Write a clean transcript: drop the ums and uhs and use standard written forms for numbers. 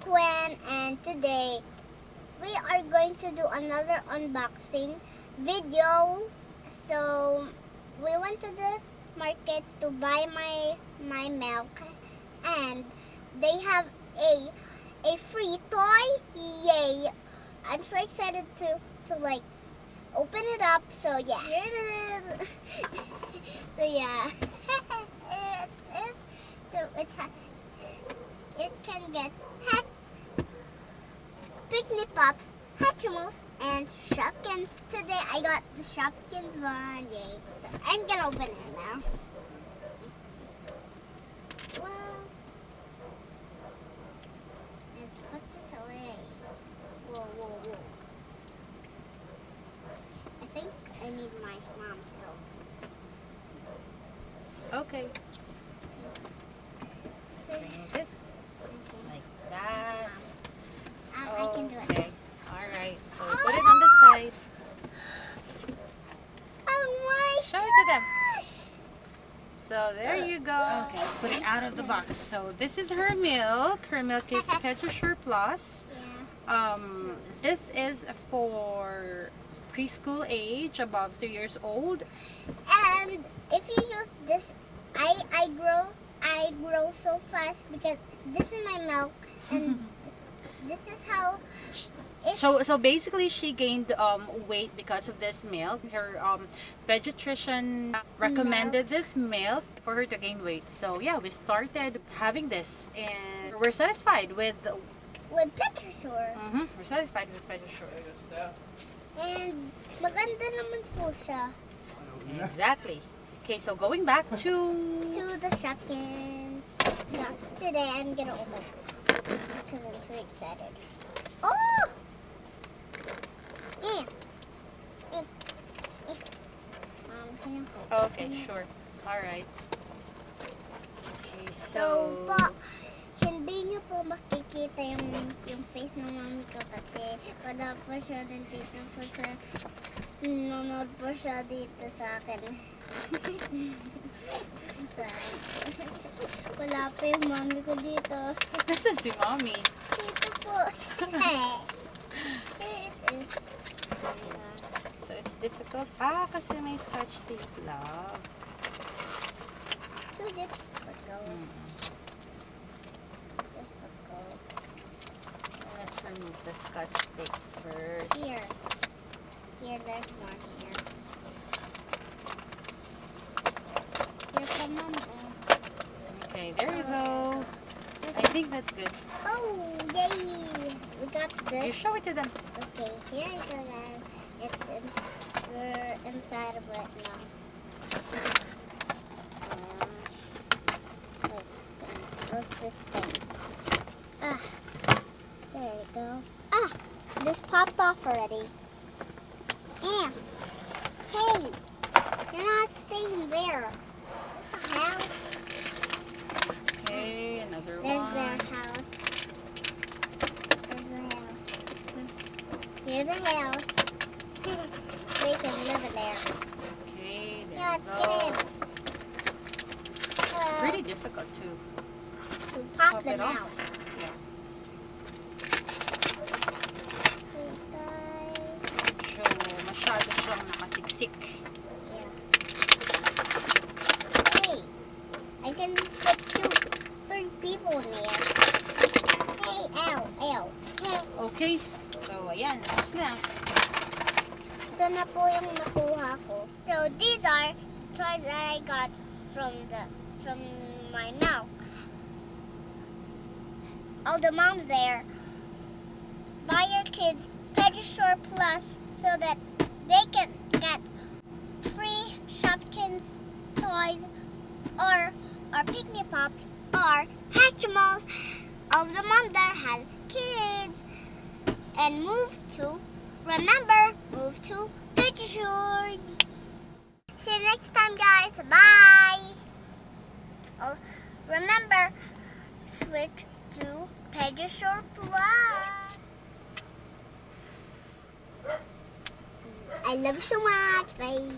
Cwen, and today we are going to do another unboxing video. So we went to the market to buy my milk, and they have a free toy. Yay! I'm so excited to like open it up. So yeah, here it is. So yeah, it is. So it can get Picnic Pops, Hatchimals, and Shopkins. Today I got the Shopkins one. Yay! So I'm gonna open it now. Well, let's put this away. Whoa, whoa, whoa. I think I need my mom's help. Okay. Bring this like that. I can do it. Okay. All right. So put it on the side. Oh my Show it to them. gosh! So there you go. Okay, let's put it out of the box. So this is her milk. Her milk is Pediasure Plus. Yeah. This is for preschool age, above 3 years old. And if you use this, I grow so fast because this is my milk, and this is how. So basically, she gained weight because of this milk. Her pediatrician recommended this milk for her to gain weight. So yeah, we started having this, and we're satisfied with Pediasure. we're satisfied with Pediasure. And maganda naman po siya. Exactly. Okay, so going back to The Shopkins. Yeah, today I'm gonna open it because I'm too excited. Oh! Yeah. Can you hold okay, it? sure. All right. Okay, So, so po, hindi niyo po makikita yung face ng mami ko kasi wala po siya nandito po sa nanonood po siya dito sa akin. Wala pa yung mami ko dito. Nasaan si mommy? Dito po. Here it is. So it's difficult. Kasi may scotch tape, love. Too difficult. Let's remove the scotch tape first. Here, there's more here. Here's the mama. Okay, there you go. I think that's good. Oh, yay! We got this. You show it to them. Okay, here you go, guys. We're inside of it now. What's this thing? There you go. This popped off already. And hey, you're not staying there. There's a house. Okay, another There's one. their house. There's the house. Here's the house. They can live in there. Okay, there Yeah, you let's go. get in. It's pretty difficult to Pop pop them it off. out. Yeah. So, masyado siyang nakasiksik. Yeah. Hey, I can put 3 people in there. Hey, ow, ow. Hey, Okay, so ayan, tapos na. ito na po yung nakuha ko. So these are the toys that I got from my milk. All the moms there, buy your kids Pediasure Plus so that they can get free Shopkins toys or Picnic Pops or Hatchimals. All the moms there have kids. And move to Pediasure. See you next time, guys. Bye. Oh, remember, switch to Pediasure Plus. I love you so much. Bye.